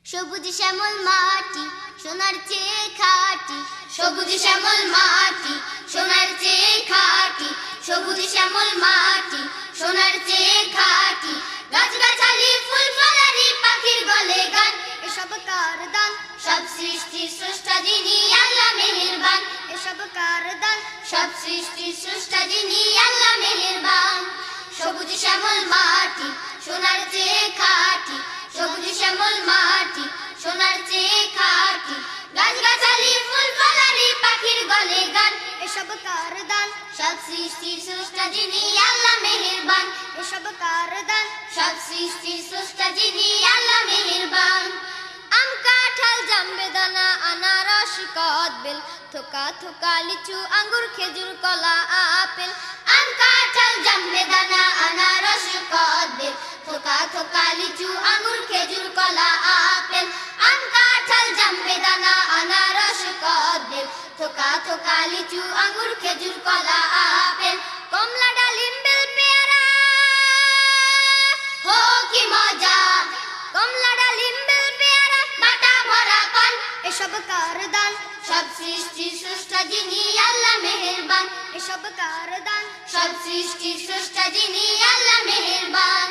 সবুজ শ্যামল মাটি সোনার চেয়ে খাঁটি, সবুজ শ্যামল মাটি সোনার চেয়ে খাঁটি, সবুজ শ্যামল মাটি সোনার চেয়ে খাঁটি। গাছগাছালি ফুল ফলারি পাখির গলে গান, এসব কার দান? সব সৃষ্টির স্রষ্টা যিনি আল্লাহ মেহেরবান, এসব কার দান? সব সৃষ্টির স্রষ্টা যিনি আল্লাহ মেহেরবান। সবুজ শ্যামল মাটি সোনার চেয়ে খাঁটি, সবুজ শ্যামল মাটি সোনার চেয়ে খাঁটি। গাছগাছালি ফুল ফলারি পাখির গলে গান, এসব কার দান? সব সৃষ্টির স্রষ্টা যিনি আল্লাহ মেহেরবান, এসব কার দান? সব সৃষ্টির স্রষ্টা যিনি আল্লাহ মেহেরবান। আম কাঁঠাল জাম বেদানা আনারস কদবেল, থোকা থোকা লিচু আঙ্গুর খেজুর কলা আপেল। আম কাঁঠাল জাম বেদানা আনারস কদবেল, থোকা থোকা লিচু আঙ্গুর খেজুর কলা আপেল। আম কাঁঠাল জাম বেদানা আনারস কদবেল, থোকা থোকা লিচু আঙ্গুর খেজুর কলা আপেল। কমলা ডালিম বেল পেয়ারা হো কি মজা, কমলা ডালিম বেল পেয়ারা বাটা ভরা পান, এসব কার দান? সব সৃষ্টির স্রষ্টা যিনি আল্লাহ মেহেরবান, এসব কার দান? সব সৃষ্টির স্রষ্টা যিনি আল্লাহ মেহেরবান।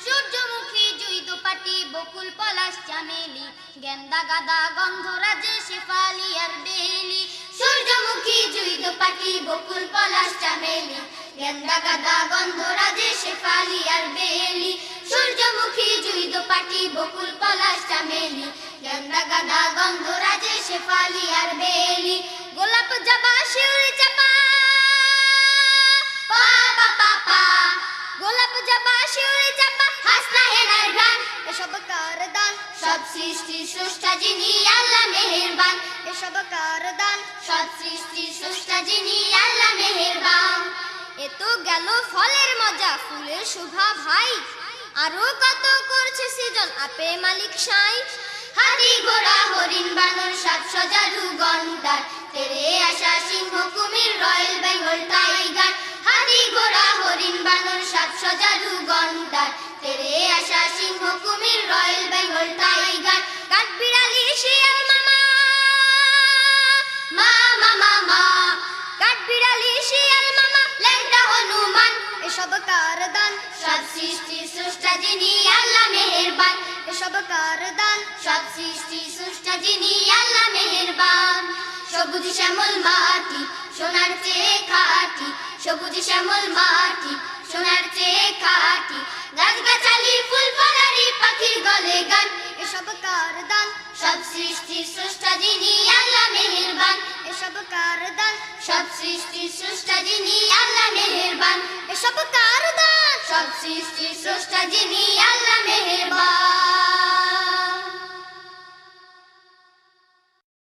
সূর্যমুখী জুই দোপাটি বকুল পলাশ চামেলি, গেন্দা গাদা গন্ধরাজে শেফালি আর বেলি। সূর্যমুখী জুই দোপাটি বকুল পলাশ চামেলি, গেন্দা গাদা গন্ধরাজে শেফালি আর বেলি। সূর্যমুখী জুই দোপাটি বকুল পলাশ চামেলি, গেন্দা গাদা গন্ধরাজে শেফালি আর বেলি। গোলাপ জবা শিউলি চাপা পা পা পা পা, গোলাপ জবা শিউলি চাপা হাসনা হেনার গান, এসব কার দান? সব সৃষ্টির স্রষ্টা যিনি আল্লাহ মেহেরবান, এসব কার দান? সব সৃষ্টির স্রষ্টা যিনি আল্লাহ মেহেরবান। এ তো গেল ফলের মজা ফুলের শোভা ভাই, আরো কত করছে সৃজন আপে মালিক সাই। হাতি ঘোড়া হরিণ বানর সাপ সজারু গন্ডার, তেরে আসা সিংহ কুমির রয়্যাল বেঙ্গল টাইগার। হাতি ঘোড়া হরিণ বানর সাপ সজারু গন্ডার, তেরে আসা সিংহ কুমির রয়্যাল বেঙ্গল টাইগার। কাঠবিড়ালি শিয়াল মামা মা মামা মা, কাঠবিড়ালি শিয়াল মামা ল্যাংটা হনুমান, এসব কার দান? সব সৃষ্টির স্রষ্টা যিনি আল্লাহ মেহেরবান, এসব কার দান? সব সৃষ্টির স্রষ্টা যিনি আল্লাহ মেহেরবান। সবুজ শ্যামল মাটি সোনার চেয়ে খাঁটি, সবুজ শ্যামল মাটি সোনার চেয়ে খাঁটি। গাছগাছালি ফুল ফলারি পাখির গলে গান, এসব কার দান? সব সৃষ্টির স্রষ্টা যিনি আল্লাহ মেহেরবান, এসব কার দান? সব সৃষ্টির স্রষ্টা যিনি আল্লাহ মেহেরবান, এসব কার দান? সব সৃষ্টির স্রষ্টা যিনি আল্লাহ মেহেরবান।